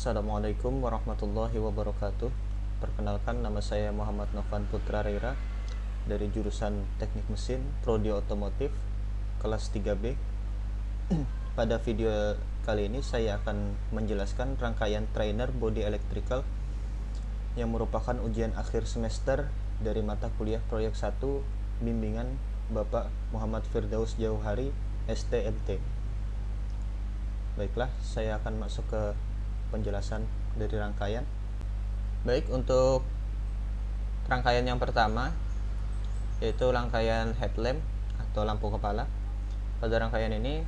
Assalamualaikum warahmatullahi wabarakatuh. Perkenalkan, nama saya Muhammad Novan Putra Reira dari jurusan Teknik Mesin Prodi Otomotif kelas 3B. Pada video kali ini saya akan menjelaskan rangkaian trainer body electrical yang merupakan ujian akhir semester dari mata kuliah proyek 1 bimbingan Bapak Muhammad Firdaus Jauhari STMT. Baiklah, saya akan masuk ke penjelasan dari rangkaian. Baik, untuk rangkaian yang pertama yaitu rangkaian headlamp atau lampu kepala. Pada rangkaian ini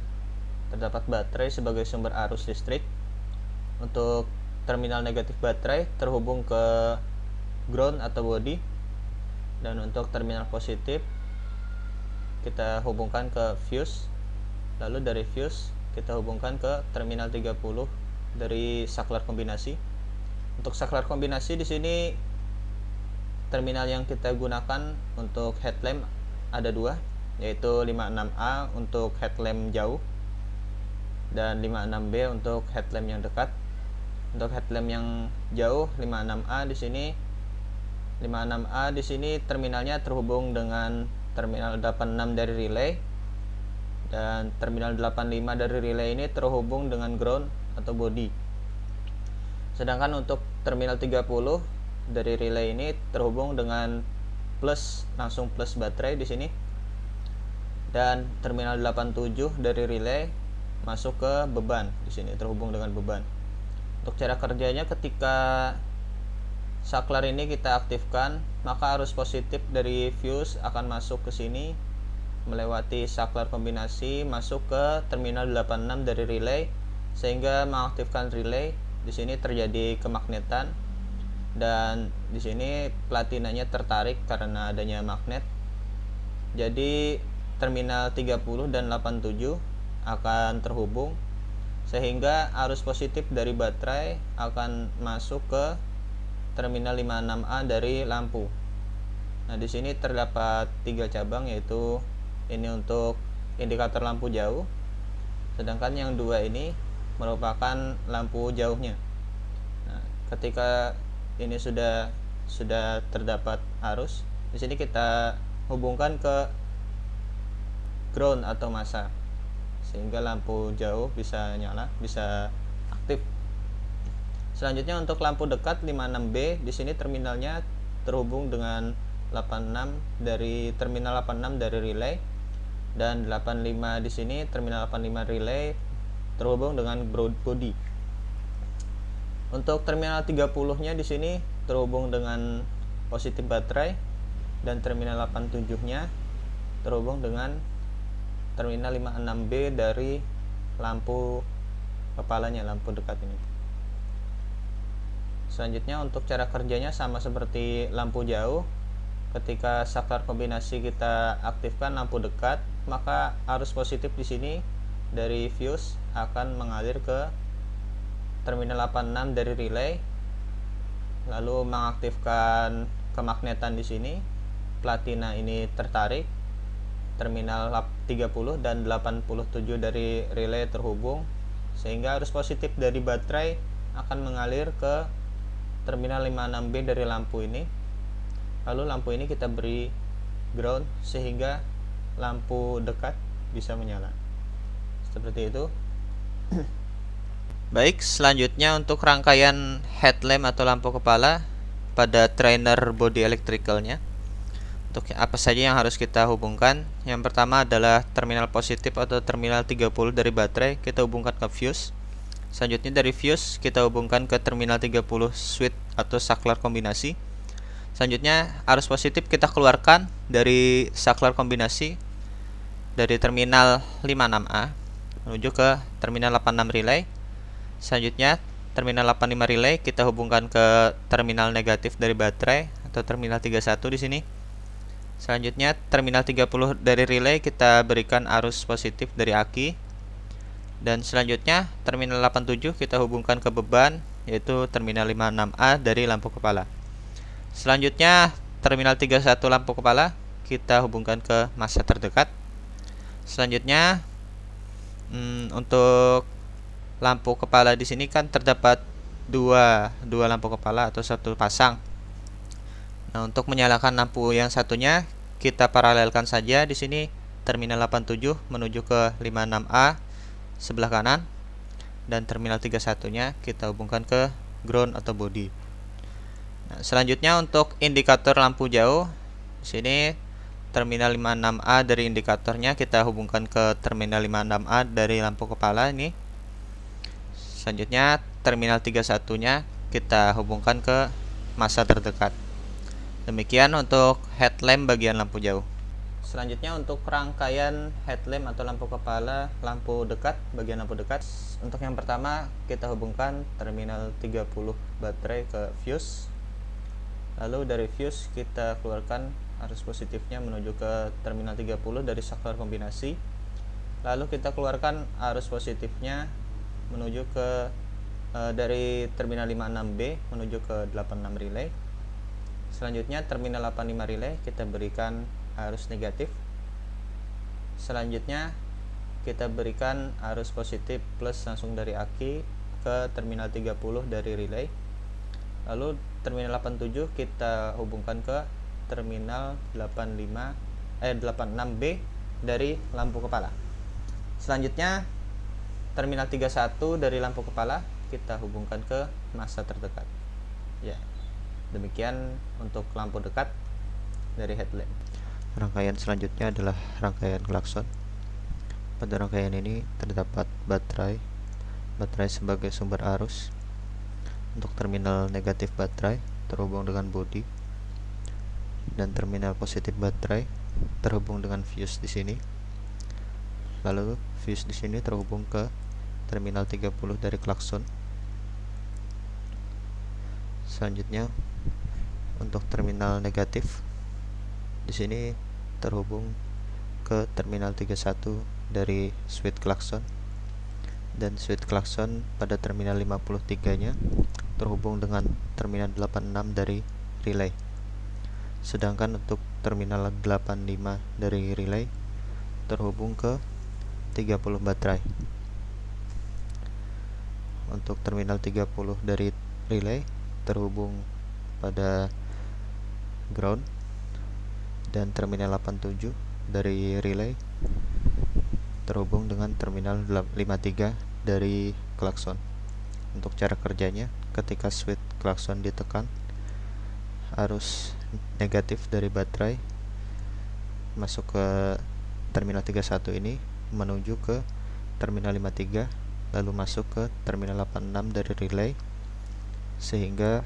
terdapat baterai sebagai sumber arus listrik. Untuk terminal negatif baterai terhubung ke ground atau body, dan untuk terminal positif kita hubungkan ke fuse. Lalu dari fuse kita hubungkan ke terminal 30 dari saklar kombinasi. Untuk saklar kombinasi di sini terminal yang kita gunakan untuk headlamp ada dua, yaitu 56A untuk headlamp jauh dan 56B untuk headlamp yang dekat. Untuk headlamp yang jauh 56A di sini terminalnya terhubung dengan terminal 86 dari relay, dan terminal 85 dari relay ini terhubung dengan ground atau body. Sedangkan untuk terminal 30 dari relay ini terhubung dengan langsung plus baterai di sini, dan terminal 87 dari relay masuk ke beban di sini, terhubung dengan beban. Untuk cara kerjanya, ketika saklar ini kita aktifkan, maka arus positif dari fuse akan masuk ke sini melewati saklar kombinasi masuk ke terminal 86 dari relay, sehingga mengaktifkan relay. Di sini terjadi kemagnetan dan di sini platinanya tertarik karena adanya magnet. Jadi terminal 30 dan 87 akan terhubung, sehingga arus positif dari baterai akan masuk ke terminal 56A dari lampu. Nah, di sini terdapat 3 cabang, yaitu ini untuk indikator lampu jauh, sedangkan yang 2 ini merupakan lampu jauhnya. Nah, ketika ini sudah terdapat arus, di sini kita hubungkan ke ground atau massa, sehingga lampu jauh bisa nyala, bisa aktif. Selanjutnya untuk lampu dekat 56B, di sini terminalnya terhubung dengan 86 dari terminal 86 dari relay, dan 85 di sini terminal 85 relay terhubung dengan body. Untuk terminal 30-nya di sini terhubung dengan positif baterai, dan terminal 87-nya terhubung dengan terminal 56B dari lampu kepalanya, lampu dekat ini. Selanjutnya untuk cara kerjanya sama seperti lampu jauh. Ketika saklar kombinasi kita aktifkan lampu dekat, maka arus positif di sini dari fuse akan mengalir ke terminal 86 dari relay, lalu mengaktifkan kemagnetan di sini. Platina ini tertarik, terminal 30 dan 87 dari relay terhubung, sehingga arus positif dari baterai akan mengalir ke terminal 56B dari lampu ini. Lalu lampu ini kita beri ground sehingga lampu dekat bisa menyala. Seperti itu. Baik, selanjutnya untuk rangkaian headlamp atau lampu kepala pada trainer body electricalnya. Untuk apa saja yang harus kita hubungkan? Yang pertama adalah terminal positif atau terminal 30 dari baterai, kita hubungkan ke fuse. Selanjutnya dari fuse kita hubungkan ke terminal 30 switch atau saklar kombinasi. Selanjutnya arus positif kita keluarkan dari saklar kombinasi dari terminal 56A menuju ke terminal 86 relay. Selanjutnya terminal 85 relay kita hubungkan ke terminal negatif dari baterai atau terminal 31 di sini. Selanjutnya terminal 30 dari relay kita berikan arus positif dari aki. Dan selanjutnya terminal 87 kita hubungkan ke beban, yaitu terminal 56A dari lampu kepala. Selanjutnya terminal 31 lampu kepala kita hubungkan ke massa terdekat. Selanjutnya untuk lampu kepala di sini kan terdapat dua lampu kepala atau satu pasang. Nah, untuk menyalakan lampu yang satunya kita paralelkan saja di sini terminal 87 menuju ke 56A sebelah kanan, dan terminal 31-nya kita hubungkan ke ground atau body. Nah, selanjutnya untuk indikator lampu jauh, di sini terminal 56A dari indikatornya kita hubungkan ke terminal 56A dari lampu kepala ini. Selanjutnya terminal 31-nya kita hubungkan ke massa terdekat. Demikian untuk headlamp bagian lampu jauh. Selanjutnya untuk rangkaian headlamp atau lampu kepala lampu dekat, bagian lampu dekat. Untuk yang pertama kita hubungkan terminal 30 baterai ke fuse. Lalu dari fuse kita keluarkan arus positifnya menuju ke terminal 30 dari saklar kombinasi. Lalu kita keluarkan arus positifnya menuju ke dari terminal 56B menuju ke 86 relay. Selanjutnya terminal 85 relay kita berikan arus negatif. Selanjutnya kita berikan arus positif plus langsung dari aki ke terminal 30 dari relay. Lalu terminal 87 kita hubungkan ke terminal 86B dari lampu kepala. Selanjutnya terminal 31 dari lampu kepala kita hubungkan ke massa terdekat. Ya. Demikian untuk lampu dekat dari headlamp. Rangkaian selanjutnya adalah rangkaian klakson. Pada rangkaian ini terdapat baterai sebagai sumber arus. Untuk terminal negatif baterai terhubung dengan bodi, dan terminal positif baterai terhubung dengan fuse di sini. Lalu fuse di sini terhubung ke terminal 30 dari klakson. Selanjutnya untuk terminal negatif di sini terhubung ke terminal 31 dari switch klakson, dan switch klakson pada terminal 53-nya terhubung dengan terminal 86 dari relay. Sedangkan untuk terminal 85 dari relay terhubung ke 30 baterai. Untuk terminal 30 dari relay terhubung pada ground, dan terminal 87 dari relay terhubung dengan terminal 53 dari klakson. Untuk cara kerjanya, ketika switch klakson ditekan, arus negatif dari baterai masuk ke terminal 31 ini menuju ke terminal 53, lalu masuk ke terminal 86 dari relay, sehingga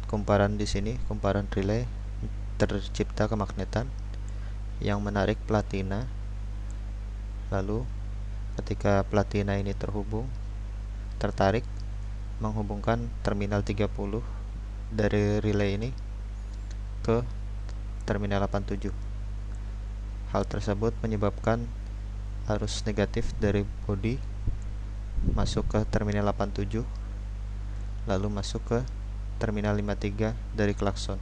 kumparan di sini, kumparan relay, tercipta kemagnetan yang menarik platina. Lalu ketika platina ini tertarik menghubungkan terminal 30 dari relay ini ke terminal 87. Hal tersebut menyebabkan arus negatif dari bodi masuk ke terminal 87, lalu masuk ke terminal 53 dari klakson.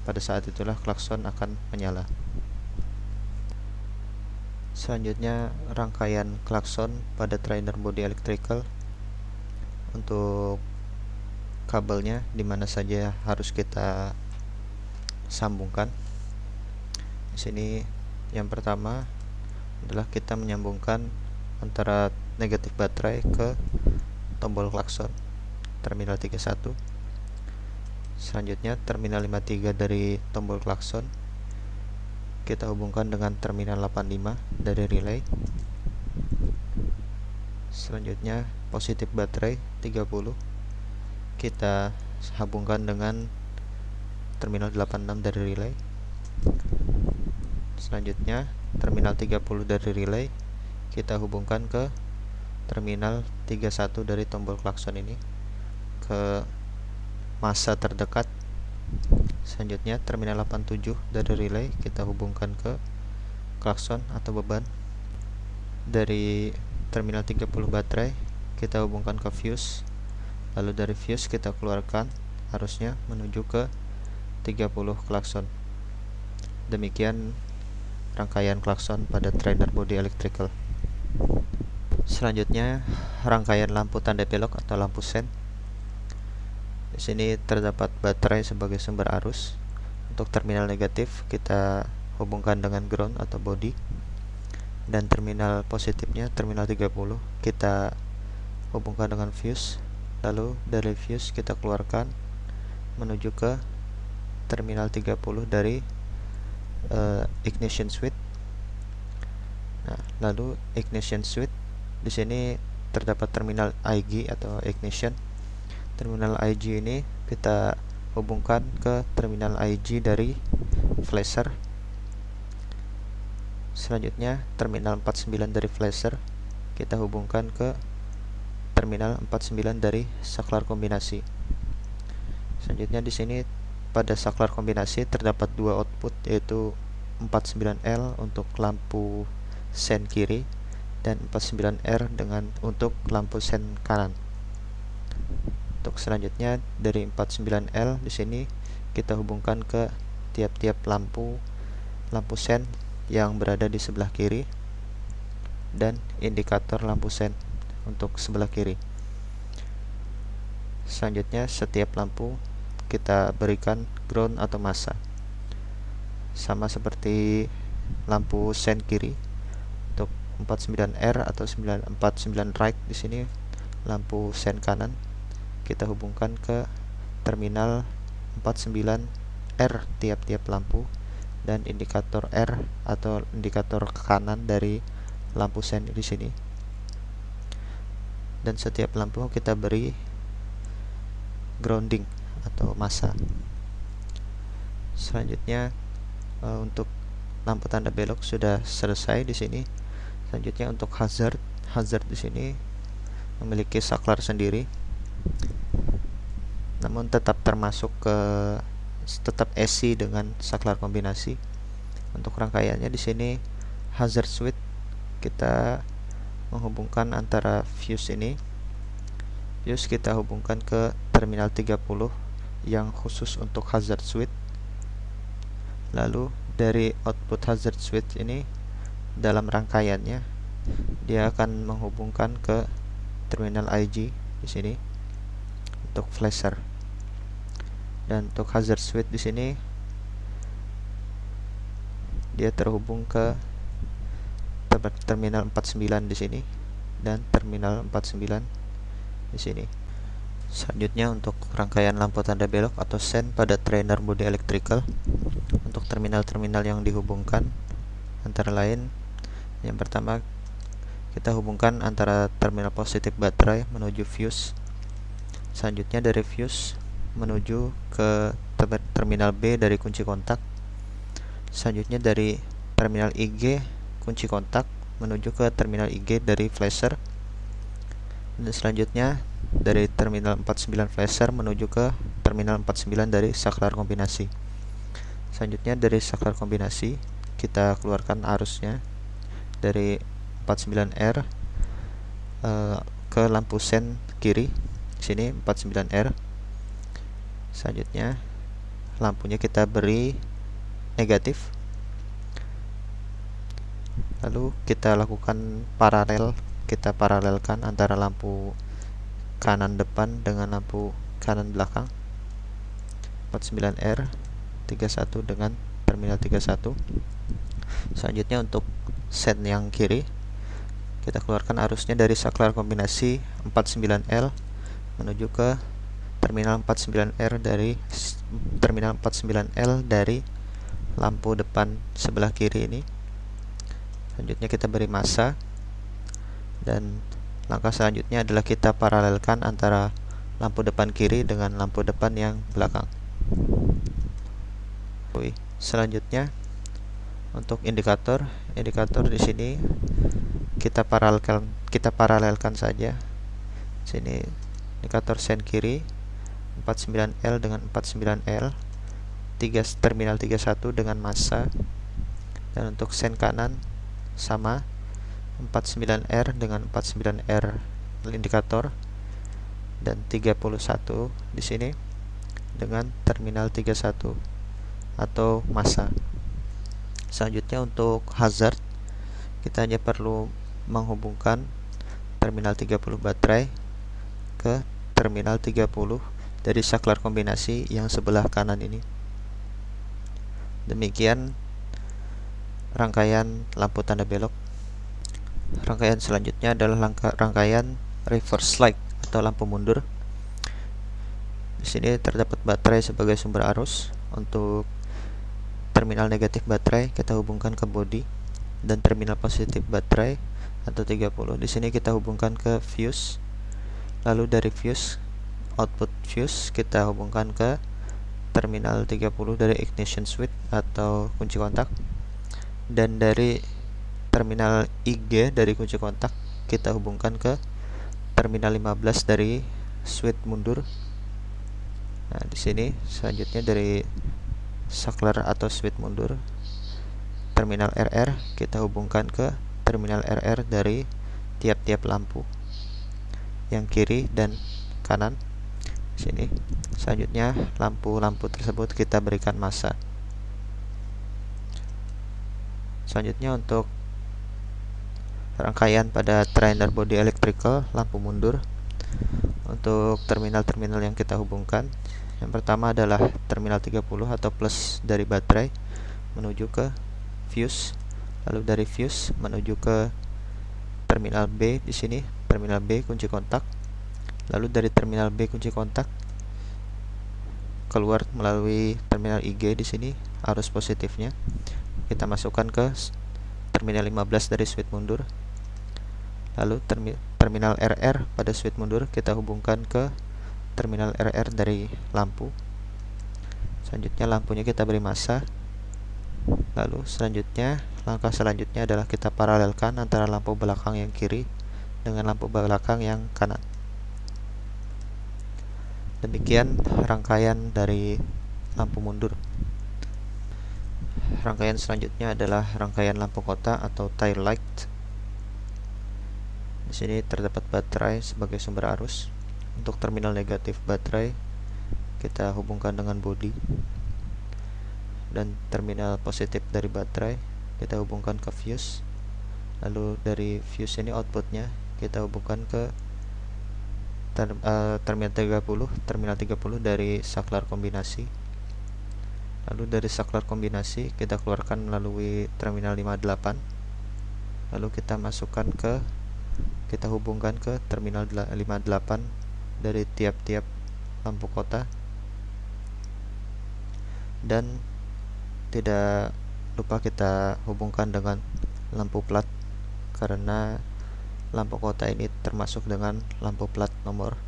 Pada saat itulah klakson akan menyala. Selanjutnya rangkaian klakson pada trainer body electrical. Untuk kabelnya dimana saja harus kita sambungkan. Di sini yang pertama adalah kita menyambungkan antara negatif baterai ke tombol klakson terminal 31. Selanjutnya terminal 53 dari tombol klakson kita hubungkan dengan terminal 85 dari relay. Selanjutnya positif baterai 30 kita hubungkan dengan terminal 86 dari relay. Selanjutnya terminal 30 dari relay kita hubungkan ke terminal 31 dari tombol klakson ini ke massa terdekat. Selanjutnya terminal 87 dari relay kita hubungkan ke klakson atau beban. Dari terminal 30 baterai kita hubungkan ke fuse. Lalu dari fuse kita keluarkan arusnya menuju ke 30 klakson. Demikian rangkaian klakson pada trainer body electrical. Selanjutnya, rangkaian lampu tanda belok atau lampu sen. Di sini terdapat baterai sebagai sumber arus. Untuk terminal negatif kita hubungkan dengan ground atau body, dan terminal positifnya, terminal 30, kita hubungkan dengan fuse. Lalu dari fuse kita keluarkan menuju ke terminal 30 dari ignition switch. Nah, lalu ignition switch di sini terdapat terminal IG atau ignition. Terminal IG ini kita hubungkan ke terminal IG dari flasher. Selanjutnya terminal 49 dari flasher kita hubungkan ke terminal 49 dari saklar kombinasi. Selanjutnya di sini pada saklar kombinasi terdapat dua output, yaitu 49L untuk lampu sen kiri dan 49R untuk lampu sen kanan. Untuk selanjutnya dari 49L di sini kita hubungkan ke tiap-tiap lampu sen yang berada di sebelah kiri dan indikator lampu sen untuk sebelah kiri. Selanjutnya setiap lampu kita berikan ground atau massa, sama seperti lampu sen kiri. Untuk 49R atau 49 right di sini lampu sen kanan kita hubungkan ke terminal 49R tiap-tiap lampu dan indikator R atau indikator kanan dari lampu sen di sini. Dan setiap lampu kita beri grounding atau massa. Selanjutnya untuk lampu tanda belok sudah selesai di sini. Selanjutnya untuk hazard di sini memiliki saklar sendiri, namun tetap AC dengan saklar kombinasi. Untuk rangkaiannya di sini hazard switch kita menghubungkan antara fuse ini. Fuse kita hubungkan ke terminal 30 yang khusus untuk hazard switch. Lalu dari output hazard switch ini dalam rangkaiannya dia akan menghubungkan ke terminal IG di sini untuk flasher. Dan untuk hazard switch di sini dia terhubung ke terminal 49 di sini dan terminal 49 di sini. Selanjutnya untuk rangkaian lampu tanda belok atau sen pada trainer body electrical. Untuk terminal-terminal yang dihubungkan antara lain, yang pertama kita hubungkan antara terminal positif baterai menuju fuse. Selanjutnya dari fuse menuju ke terminal B dari kunci kontak. Selanjutnya dari terminal IG kunci kontak menuju ke terminal IG dari flasher. Dan selanjutnya dari terminal 49 flasher menuju ke terminal 49 dari saklar kombinasi. Selanjutnya dari saklar kombinasi kita keluarkan arusnya dari 49R ke lampu sen kiri sini 49R. Selanjutnya lampunya kita beri negatif, lalu kita lakukan kita paralelkan antara lampu kanan depan dengan lampu kanan belakang. 49R 31 dengan terminal 31. Selanjutnya untuk sen yang kiri kita keluarkan arusnya dari saklar kombinasi 49L menuju ke terminal 49R dari terminal 49L dari lampu depan sebelah kiri ini. Selanjutnya kita beri massa, dan langkah selanjutnya adalah kita paralelkan antara lampu depan kiri dengan lampu depan yang belakang. Selanjutnya untuk indikator di sini kita paralelkan saja. Sini indikator sen kiri 49L dengan 49L, terminal 31 dengan massa, dan untuk sen kanan sama 49R dengan 49R indikator, dan 31 di sini dengan terminal 31 atau massa. Selanjutnya untuk hazard kita hanya perlu menghubungkan terminal 30 baterai ke terminal 30 dari saklar kombinasi yang sebelah kanan ini. Demikian rangkaian lampu tanda belok. Rangkaian selanjutnya adalah rangkaian reverse light atau lampu mundur. Di sini terdapat baterai sebagai sumber arus. Untuk terminal negatif baterai kita hubungkan ke bodi, dan terminal positif baterai atau 30 di sini kita hubungkan ke fuse. Lalu dari fuse, output fuse kita hubungkan ke terminal 30 dari ignition switch atau kunci kontak, dan dari terminal IG dari kunci kontak kita hubungkan ke terminal 15 dari switch mundur. Nah, di sini selanjutnya dari saklar atau switch mundur, terminal RR kita hubungkan ke terminal RR dari tiap-tiap lampu yang kiri dan kanan. Di sini selanjutnya lampu-lampu tersebut kita berikan massa. Selanjutnya untuk rangkaian pada trainer body electrical lampu mundur, untuk terminal-terminal yang kita hubungkan, yang pertama adalah terminal 30 atau plus dari baterai menuju ke fuse, lalu dari fuse menuju ke terminal B. Di sini terminal B kunci kontak, lalu dari terminal B kunci kontak keluar melalui terminal IG. Di sini arus positifnya kita masukkan ke terminal 15 dari switch mundur, lalu terminal RR pada switch mundur kita hubungkan ke terminal RR dari lampu. Selanjutnya lampunya kita beri massa. Lalu selanjutnya, langkah selanjutnya adalah kita paralelkan antara lampu belakang yang kiri dengan lampu belakang yang kanan. Demikian rangkaian dari lampu mundur. Rangkaian selanjutnya adalah rangkaian lampu kota atau tail light. Di sini terdapat baterai sebagai sumber arus. Untuk terminal negatif baterai kita hubungkan dengan bodi, dan terminal positif dari baterai kita hubungkan ke fuse. Lalu dari fuse ini outputnya kita hubungkan ke terminal 30 dari saklar kombinasi. Lalu dari saklar kombinasi kita keluarkan melalui terminal 58. Lalu kita hubungkan ke terminal 58 dari tiap-tiap lampu kota, dan tidak lupa kita hubungkan dengan lampu plat karena lampu kota ini termasuk dengan lampu plat nomor.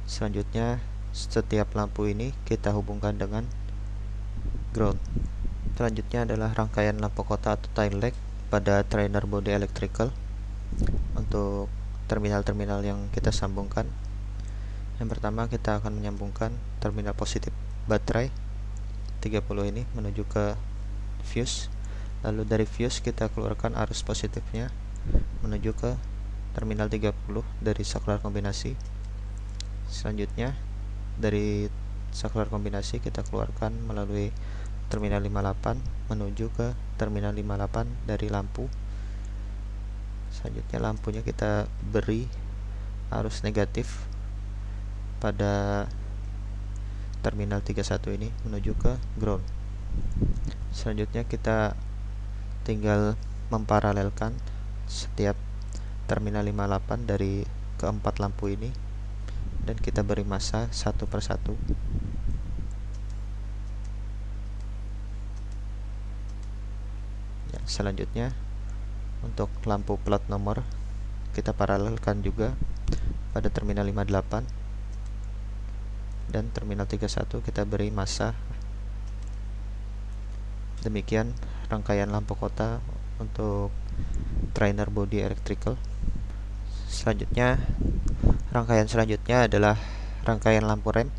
Selanjutnya setiap lampu ini kita hubungkan dengan ground. Selanjutnya adalah rangkaian lampu kota atau tail light pada trainer body electrical. Untuk terminal-terminal yang kita sambungkan, yang pertama kita akan menyambungkan terminal positif baterai 30 ini menuju ke fuse. Lalu dari fuse kita keluarkan arus positifnya menuju ke terminal 30 dari saklar kombinasi. Selanjutnya dari saklar kombinasi kita keluarkan melalui terminal 58 menuju ke terminal 58 dari lampu. Selanjutnya lampunya kita beri arus negatif pada terminal 31 ini menuju ke ground. Selanjutnya kita tinggal memparalelkan setiap terminal 58 dari keempat lampu ini, dan kita beri massa satu persatu. Ya, selanjutnya untuk lampu plat nomor kita paralelkan juga pada terminal 58, dan terminal 31 kita beri massa. Demikian rangkaian lampu kota untuk trainer body electrical. Selanjutnya, rangkaian selanjutnya adalah rangkaian lampu rem.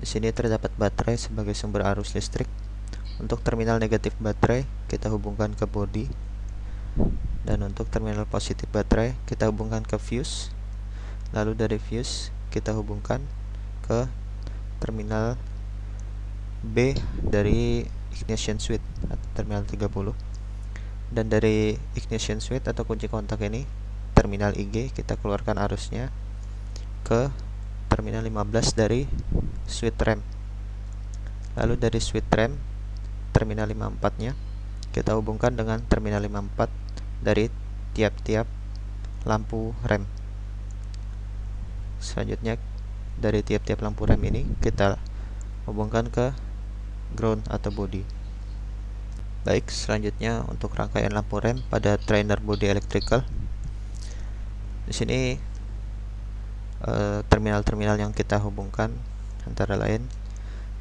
Di sini terdapat baterai sebagai sumber arus listrik. Untuk terminal negatif baterai kita hubungkan ke bodi, dan untuk terminal positif baterai kita hubungkan ke fuse. Lalu dari fuse kita hubungkan ke terminal B dari ignition switch atau terminal 30. Dan dari ignition switch atau kunci kontak ini, terminal IG, kita keluarkan arusnya ke terminal 15 dari switch rem. Lalu dari switch rem, terminal 54 nya kita hubungkan dengan terminal 54 dari tiap-tiap lampu rem. Selanjutnya dari tiap-tiap lampu rem ini kita hubungkan ke ground atau body. Baik, selanjutnya untuk rangkaian lampu rem pada trainer body electrical. Di sini terminal-terminal yang kita hubungkan antara lain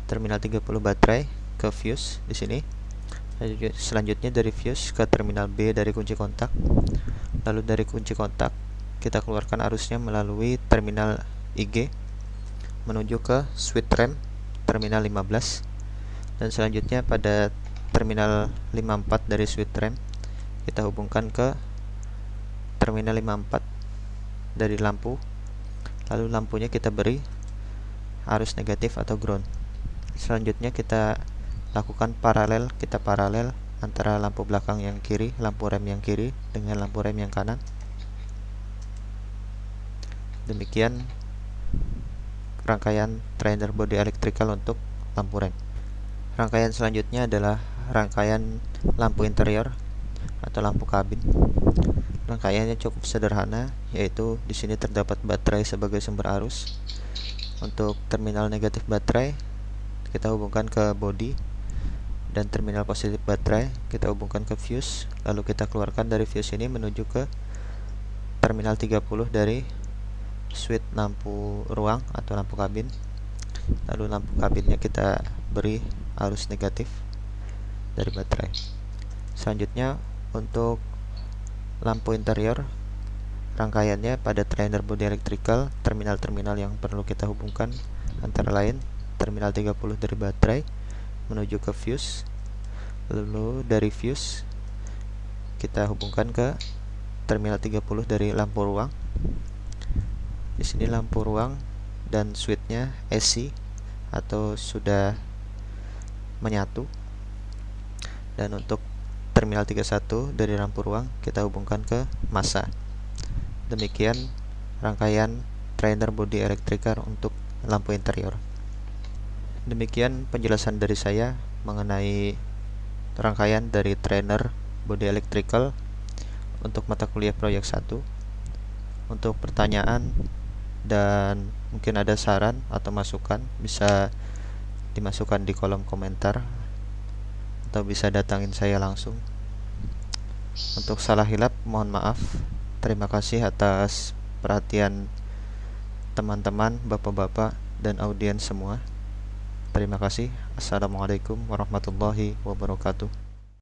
terminal 30 baterai ke fuse di sini. Selanjutnya dari fuse ke terminal B dari kunci kontak. Lalu dari kunci kontak kita keluarkan arusnya melalui terminal IG menuju ke switch rem terminal 15. Dan selanjutnya pada terminal 54 dari switch rem kita hubungkan ke terminal 54 dari lampu. Lalu lampunya kita beri arus negatif atau ground. Selanjutnya kita lakukan paralel, kita paralel antara lampu belakang yang kiri, lampu rem yang kiri dengan lampu rem yang kanan. Demikian rangkaian trainer body electrical untuk lampu rem. Rangkaian selanjutnya adalah rangkaian lampu interior atau lampu kabin. Rangkaiannya cukup sederhana, yaitu di sini terdapat baterai sebagai sumber arus. Untuk terminal negatif baterai kita hubungkan ke body, dan terminal positif baterai kita hubungkan ke fuse. Lalu kita keluarkan dari fuse ini menuju ke terminal 30 dari switch lampu ruang atau lampu kabin. Lalu lampu kabinnya kita beri arus negatif dari baterai. Selanjutnya untuk lampu interior, rangkaiannya pada trainer body electrical, terminal-terminal yang perlu kita hubungkan antara lain terminal 30 dari baterai menuju ke fuse. Lalu dari fuse kita hubungkan ke terminal 30 dari lampu ruang. Di sini lampu ruang dan switchnya AC atau sudah menyatu. Dan untuk terminal 31 dari lampu ruang kita hubungkan ke massa. Demikian rangkaian trainer body electrical untuk lampu interior. Demikian penjelasan dari saya mengenai rangkaian dari trainer body electrical untuk mata kuliah proyek 1. Untuk pertanyaan dan mungkin ada saran atau masukan bisa dimasukkan di kolom komentar atau bisa datangin saya langsung. Untuk salah hilap mohon maaf. Terima kasih atas perhatian teman-teman, bapak-bapak dan audiens semua. Terima kasih. Assalamualaikum warahmatullahi wabarakatuh.